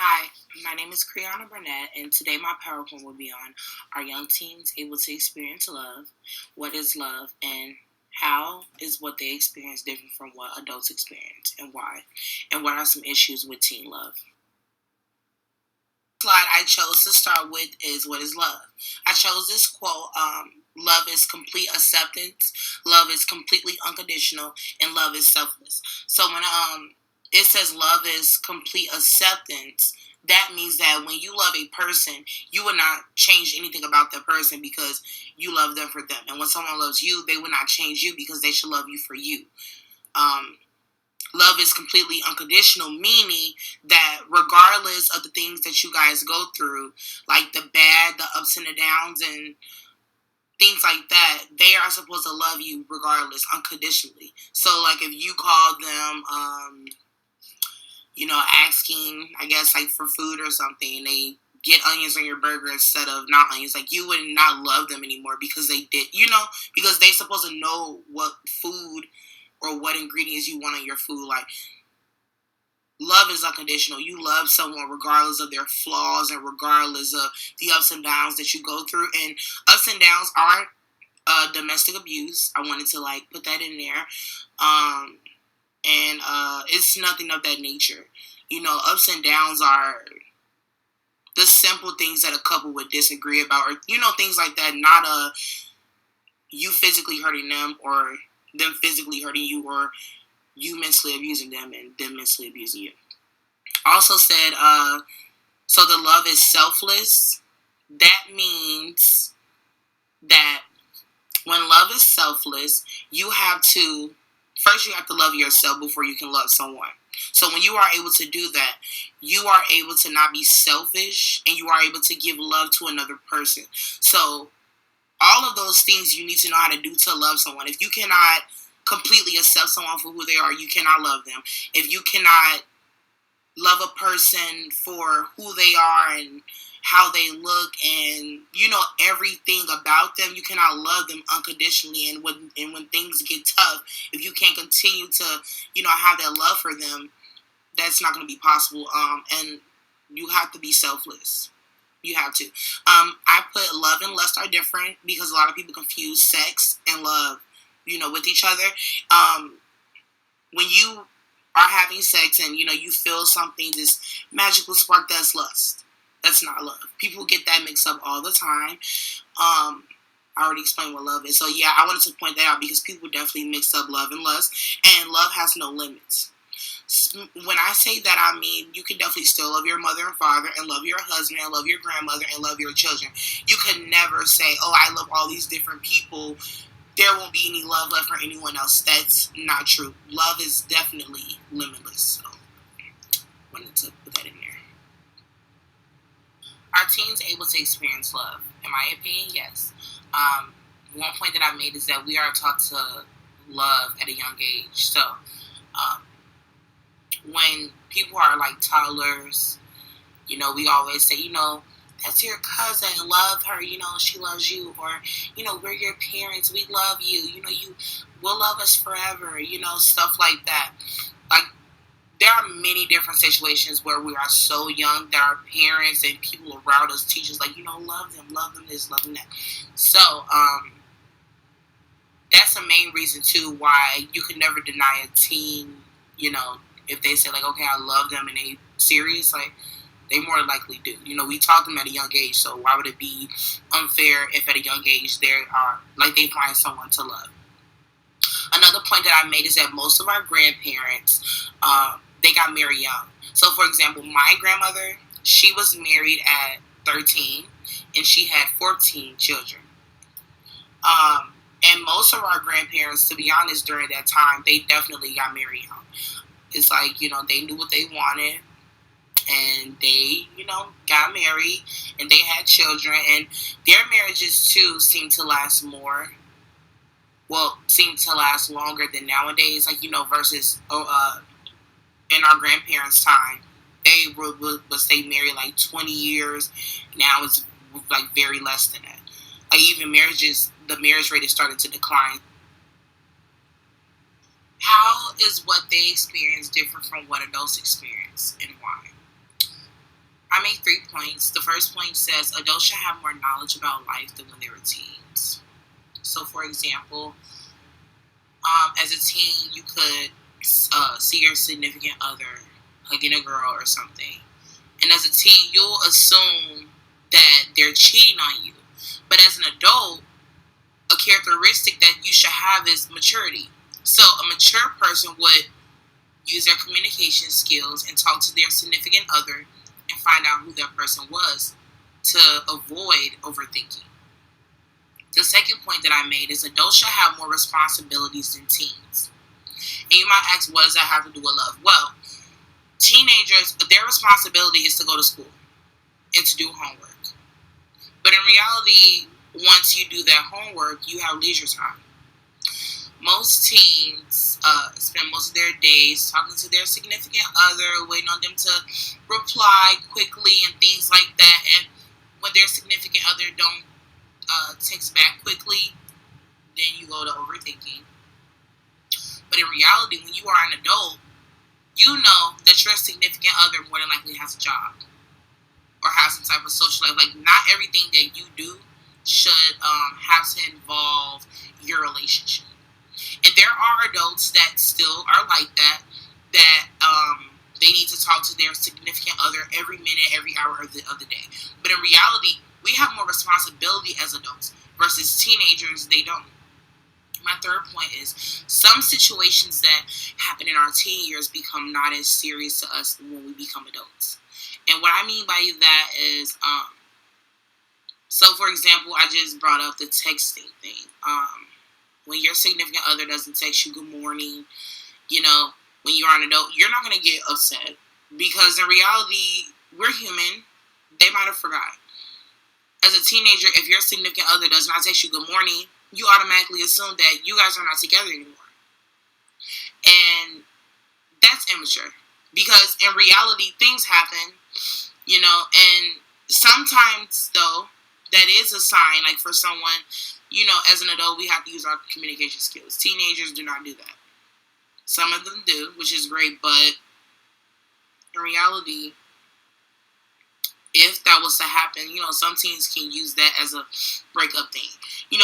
Hi, my name is Kriana Burnett, and today my PowerPoint will be on Are young teens able to experience love? What is love? And how is what they experience different from what adults experience, and why? And what are some issues with teen love? Slide I chose to start with is What is love? I chose this quote Love is complete acceptance, love is completely unconditional, and love is selfless. So when it says love is complete acceptance, that means that when you love a person, you will not change anything about that person because you love them for them. And when someone loves you, they will not change you because they should love you for you. Um, Love is completely unconditional, meaning that regardless of the things that you guys go through, like the bad, the ups and the downs, and things like that, they are supposed to love you regardless, unconditionally. So, like, if you call them, asking, I guess, like, for food or something, and they get onions on your burger instead of not onions, like, you would not love them anymore because they did, because they supposed to know what food or what ingredients you want on your food. Like, love is unconditional. You love someone regardless of their flaws and regardless of the ups and downs that you go through. And ups and downs aren't domestic abuse. I wanted to put that in there. And it's nothing of that nature. Ups and downs are the simple things that a couple would disagree about, or things like that. Not you physically hurting them, or them physically hurting you, or you mentally abusing them and them mentally abusing you. Also said, so the love is selfless. That means that when love is selfless, you have to love yourself before you can love someone. So when you are able to do that, you are able to not be selfish, and you are able to give love to another person. So all of those things you need to know how to do to love someone. If you cannot completely accept someone for who they are, you cannot love them. If you cannot love a person for who they are and how they look and everything about them, you cannot love them unconditionally. And when things get tough, if you can't continue to have that love for them, that's not going to be possible. And you have to be selfless. You have to. I put love and lust are different because a lot of people confuse sex and love with each other. When you are having sex and you feel something, this magical spark, that's lust. That's not love. People get that mixed up all the time. I already explained what love is. So yeah, I wanted to point that out because people definitely mix up love and lust, and love has no limits. When I say that, I mean you can definitely still love your mother and father, and love your husband, and love your grandmother, and love your children. You can never say, oh, I love all these different people, there won't be any love left for anyone else. That's not true. Love is definitely limitless. So I wanted to put that in there. Are teens able to experience love? In my opinion, yes. One point that I made is that we are taught to love at a young age. So um, when people are like toddlers, we always say, that's your cousin, love her, she loves you, or, we're your parents, we love you, you will love us forever, stuff like that. Like, there are many different situations where we are so young that our parents and people around us teach us, love them this, love them that. So, that's the main reason, too, why you can never deny a teen, if they say, okay, I love them and they serious, they more likely do. We taught them at a young age, so why would it be unfair if at a young age they find someone to love? Another point that I made is that most of our grandparents, they got married young. So, for example, my grandmother, she was married at 13, and she had 14 children. And most of our grandparents, to be honest, during that time, they definitely got married young. It's they knew what they wanted, and they, got married, and they had children, and their marriages, too, seemed to last longer than nowadays, versus, in our grandparents' time, they would stay married, 20 years. Now it's, very less than that. Even marriages, the marriage rate has started to decline. How is what they experience different from what adults experience, and why? made 3 points. The first point says adults should have more knowledge about life than when they were teens. So, for example, as a teen, you could see your significant other hugging a girl or something. And as a teen, you'll assume that they're cheating on you. But as an adult, a characteristic that you should have is maturity. So a mature person would use their communication skills and talk to their significant other and find out who that person was to avoid overthinking. The second point that I made is adults should have more responsibilities than teens. And you might ask, what does that have to do with love? Well, teenagers, their responsibility is to go to school and to do homework. But in reality, once you do that homework, you have leisure time. Most teens spend most of their days talking to their significant other, waiting on them to reply quickly and things like that. And when their significant other don't text back quickly, then you go to overthinking. But in reality, when you are an adult, you know that your significant other more than likely has a job or has some type of social life. Like, not everything that you do should have to involve your relationship. And there are adults that still are like that they need to talk to their significant other every minute, every hour of the day. But in reality, we have more responsibility as adults versus teenagers, they don't. My third point is some situations that happen in our teen years become not as serious to us when we become adults. And what I mean by that is, so for example, I just brought up the texting thing. When your significant other doesn't text you good morning, when you're an adult, you're not going to get upset. Because in reality, we're human. They might have forgot. As a teenager, if your significant other does not text you good morning, you automatically assume that you guys are not together anymore. And that's immature. Because in reality, things happen, and sometimes, though, that is a sign, like for someone, as an adult, we have to use our communication skills. Teenagers do not do that. Some of them do, which is great, but in reality, if that was to happen, some teens can use that as a breakup thing.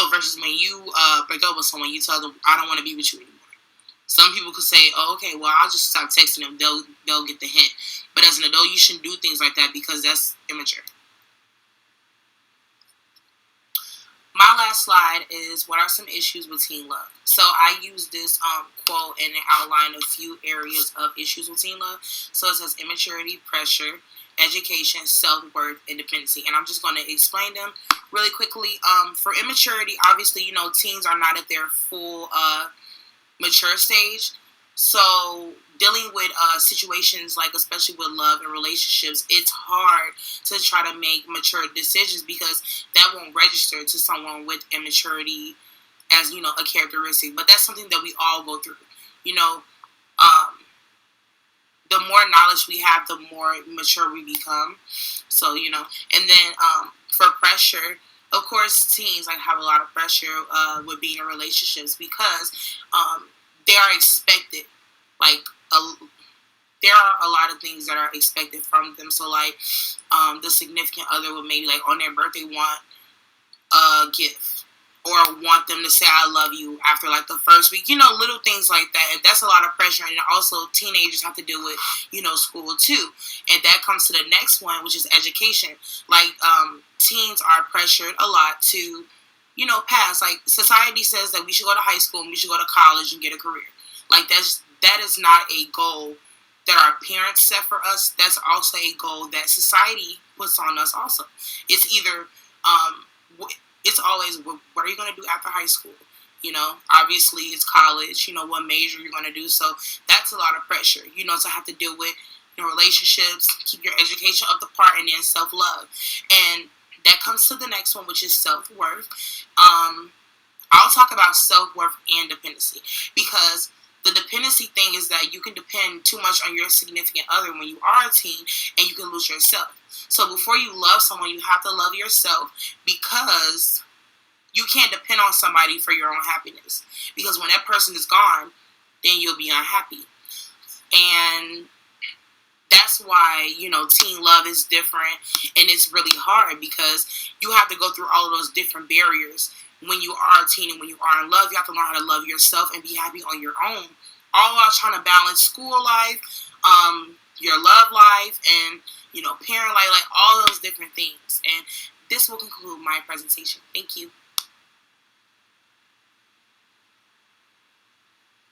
Versus when you break up with someone, you tell them, I don't want to be with you anymore. Some people could say, oh, okay, well, I'll just stop texting them. They'll get the hint. But as an adult, you shouldn't do things like that because that's immature. My last slide is what are some issues with teen love. So I use this quote and outline a few areas of issues with teen love. So it says immaturity, pressure, education, self-worth, and dependency. And I'm just going to explain them really quickly. For immaturity, obviously, teens are not at their full mature stage. So dealing with situations like, especially with love and relationships, it's hard to try to make mature decisions because that won't register to someone with immaturity as, a characteristic. But that's something that we all go through. The more knowledge we have, the more mature we become. So, and then for pressure, of course, teens have a lot of pressure with being in relationships because they are expected. There are a lot of things that are expected from them. So, the significant other would maybe, on their birthday, want a gift. Or want them to say, I love you after, the first week. Little things like that. And that's a lot of pressure. And also, teenagers have to deal with, school, too. And that comes to the next one, which is education. Teens are pressured a lot to, pass. Society says that we should go to high school and we should go to college and get a career. That is not a goal that our parents set for us. That's also a goal that society puts on us also. It's either, it's always, what are you going to do after high school? Obviously it's college, what major you're going to do. So that's a lot of pressure, to have to deal with relationships, keep your education up to par, and then self-love. And that comes to the next one, which is self-worth. I'll talk about self-worth and dependency because the dependency thing is that you can depend too much on your significant other when you are a teen and you can lose yourself. So before you love someone, you have to love yourself because you can't depend on somebody for your own happiness. Because when that person is gone, then you'll be unhappy. And That's why, teen love is different, and it's really hard because you have to go through all of those different barriers. When you are a teen and when you are in love, you have to learn how to love yourself and be happy on your own. All while trying to balance school life, your love life, and, parent life, like all those different things. And this will conclude my presentation. Thank you.